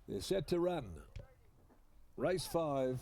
They're set to run. Race 5.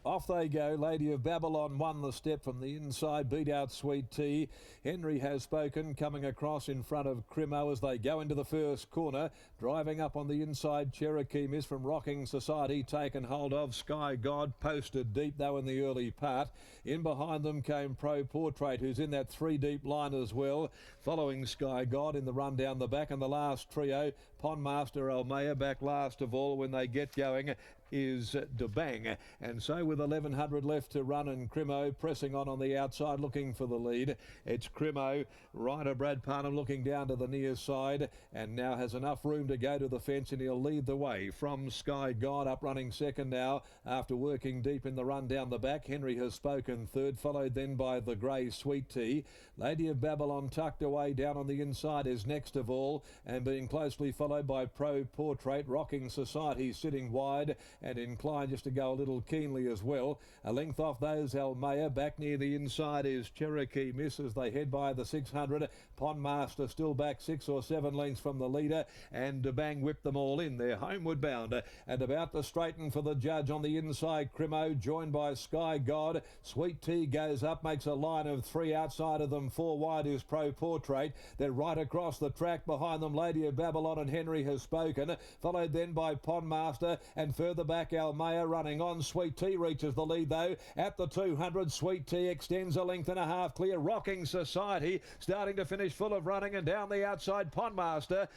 Off they go. Lady of Babylon won the step from the inside, beat out Sweet Tea. Henry Has Spoken coming across in front of Crimo as they go into the first corner. Driving up on the inside, Cherokee Miss from Rocking Society taken hold of. Sky God posted deep though in the early part. In behind them came Pro Portrait, who's in that 3 deep line as well. Following Sky God in the run down the back, and the last trio, Pondmaster Almea back last of all when they get going is DeBang. And so with 1100 left to run, and Crimo pressing on the outside looking for the lead. It's Crimo, rider Brad Parnham looking down to the near side and now has enough room to go to the fence, and he'll lead the way from Sky God up running second now after working deep in the run down the back. Henry Has Spoken third, followed then by the grey Sweet Tea. Lady of Babylon tucked away down on the inside is next of all, and being closely followed by Pro Portrait. Rocking Society sitting wide and inclined just to go a little keenly as well. A length off those, Almea. Back near the inside is Cherokee Miss as they head by the 600. Pondmaster still back 6 or 7 lengths from the leader, and DeBang whipped them all in. They're homeward bound and about to straighten for the judge on the inside. Crimo joined by Sky God. Sweet Tea goes up, makes a line of 3 outside of them. 4 wide is Pro Portrait. They're right across the track behind them. Lady of Babylon and Henry Has Spoken, followed then by Pondmaster, and further back Almea running on. Sweet Tea reaches the lead though at the 200. Sweet Tea extends a length and a half clear. Rocking Society starting to finish full of running, and down the outside Pondmaster.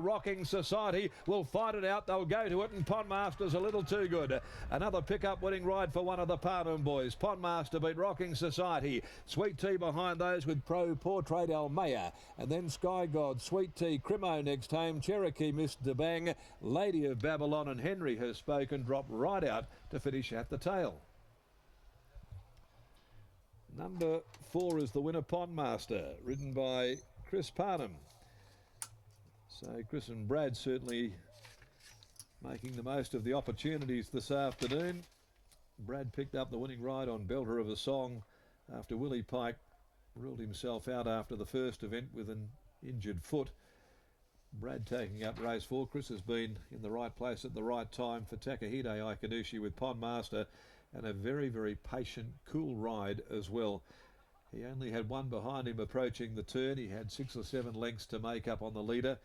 Rocking Society will fight it out. They'll go to it, and Pondmaster's a little too good. Another pickup winning ride for one of the Parnham boys. Pondmaster beat Rocking Society. Sweet Tea behind those with Pro Portrait Almea, and then Sky God, Sweet Tea, Crimo next home. Cherokee Miss DeBang, Lady of Babylon and Henry Has Spoken drop right out to finish at the tail. Number 4 is the winner, Pondmaster, ridden by Chris Parnham. So Chris and Brad certainly making the most of the opportunities this afternoon. Brad picked up the winning ride on Belter of a Song after Willie Pike ruled himself out after the first event with an injured foot. Brad taking up race 4. Chris has been in the right place at the right time for Takahide Ikanushi with Pondmaster, and a very, very patient, cool ride as well. He only had one behind him approaching the turn. He had 6 or 7 lengths to make up on the leader.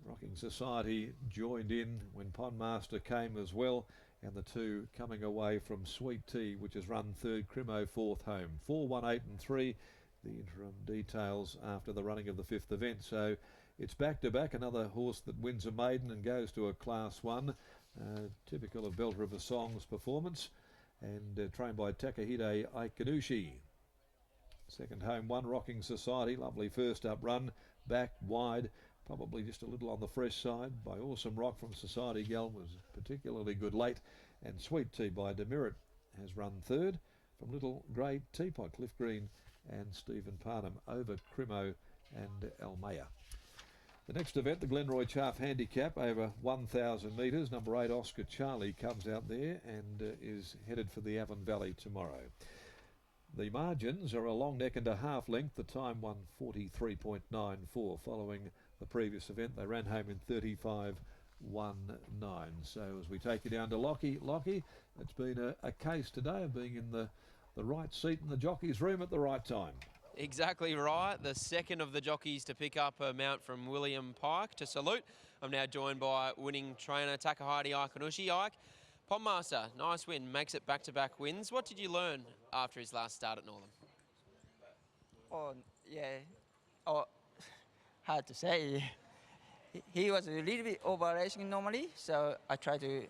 Rocking Society joined in when Pondmaster came as well, and the two coming away from Sweet Tea, which has run third, Crimo fourth home. 4, 1, 8 and 3. The interim details after the running of the 5th event. So it's back to back, another horse that wins a maiden and goes to a Class 1, typical of Belter of a Song's performance, and trained by Takahide Ikanushi. Second home one, Rocking Society, lovely first up run, back wide, probably just a little on the fresh side by Awesome Rock from Society Gal, was particularly good late, and Sweet Tea by Demerit has run third from Little Grey Teapot, Cliff Green and Stephen Parnham over Crimo and Almea. The next event, the Glenroy Chaff Handicap over 1,000 metres. Number 8, Oscar Charlie, comes out there and is headed for the Avon Valley tomorrow. The margins are a long neck and a half length. The time 1:43.94. Following the previous event, they ran home in 35.19. So as we take you down to Lockie, it's been a case today of being in the right seat in the jockey's room at the right time. Exactly right. The second of the jockeys to pick up a mount from William Pike to salute. I'm now joined by winning trainer Takahide Ikanushi. Ike, Pondmaster, nice win, makes it back-to-back wins. What did you learn after his last start at Northern? Oh, yeah. Oh, hard to say. He was a little bit over racing normally, so I tried to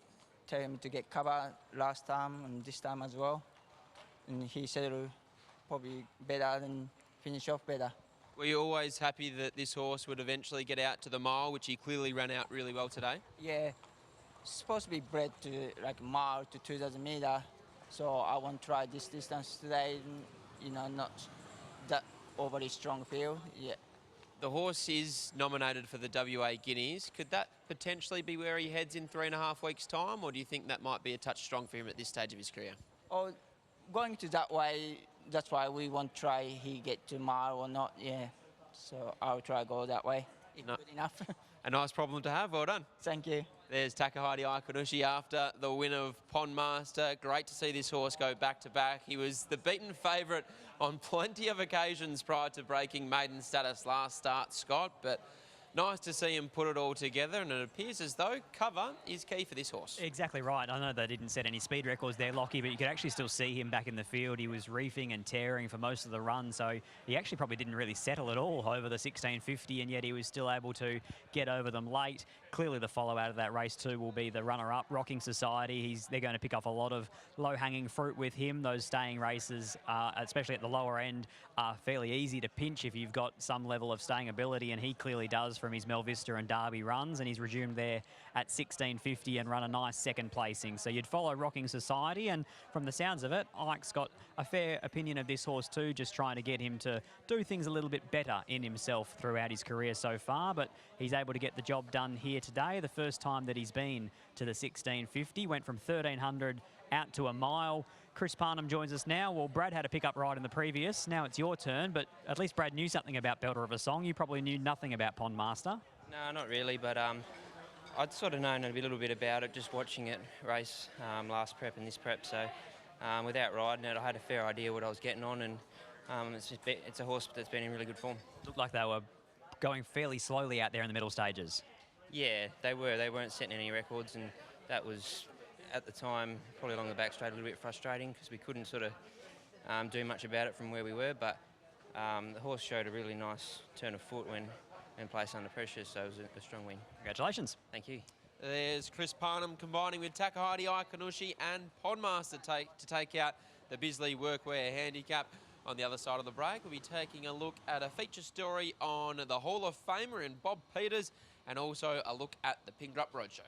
tell him to get cover last time and this time as well. And he said probably better and finish off better. Were you always happy that this horse would eventually get out to the mile, which he clearly ran out really well today? Yeah, it's supposed to be bred to like mile to 2,000 metre, so I want to try this distance today, not that overly strong field. Yeah. The horse is nominated for the WA Guineas. Could that potentially be where he heads in 3.5 weeks' time, or do you think that might be a touch strong for him at this stage of his career? Oh, going to that way, that's why we want to try he get to mile or not, yeah. So I'll try go that way, if good enough. A nice problem to have. Well done. Thank you. There's Takahide Aikanushi after the win of Pondmaster. Great to see this horse go back-to-back. He was the beaten favourite on plenty of occasions prior to breaking maiden status last start, Scott, but nice to see him put it all together, and it appears as though cover is key for this horse. Exactly right. I know they didn't set any speed records there, Lockie, but you could actually still see him back in the field. He was reefing and tearing for most of the run, so he actually probably didn't really settle at all over the 1650, and yet he was still able to get over them late. Clearly the follow out of that race too will be the runner-up, Rocking Society. They're going to pick off a lot of low-hanging fruit with him. Those staying races, especially at the lower end, are fairly easy to pinch if you've got some level of staying ability, and he clearly does from his Mel Vista and Derby runs, and he's resumed there at 1650 and run a nice second placing. So you'd follow Rocking Society, and from the sounds of it, Ike's got a fair opinion of this horse too, just trying to get him to do things a little bit better in himself throughout his career so far, but he's able to get the job done here today. The first time that he's been to the 1650, went from 1300 out to a mile. Chris Parnham joins us now. Well, Brad had a pick-up ride in the previous. Now it's your turn, but at least Brad knew something about Belter of a Song. You probably knew nothing about Pondmaster. No, not really, but I'd sort of known a little bit about it just watching it race last prep and this prep. So without riding it, I had a fair idea what I was getting on, and it's a horse that's been in really good form. Looked like they were going fairly slowly out there in the middle stages. Yeah, they were. They weren't setting any records, and that was, at the time, probably along the back straight a little bit frustrating because we couldn't sort of do much about it from where we were, but the horse showed a really nice turn of foot when placed under pressure, so it was a strong win. Congratulations. Thank you. There's Chris Parnham combining with Takahide Aikanushi and Pondmaster to take out the Bisley Workwear handicap. On the other side of the break, we'll be taking a look at a feature story on the Hall of Famer in Bob Peters, and also a look at the Pink Drop Roadshow.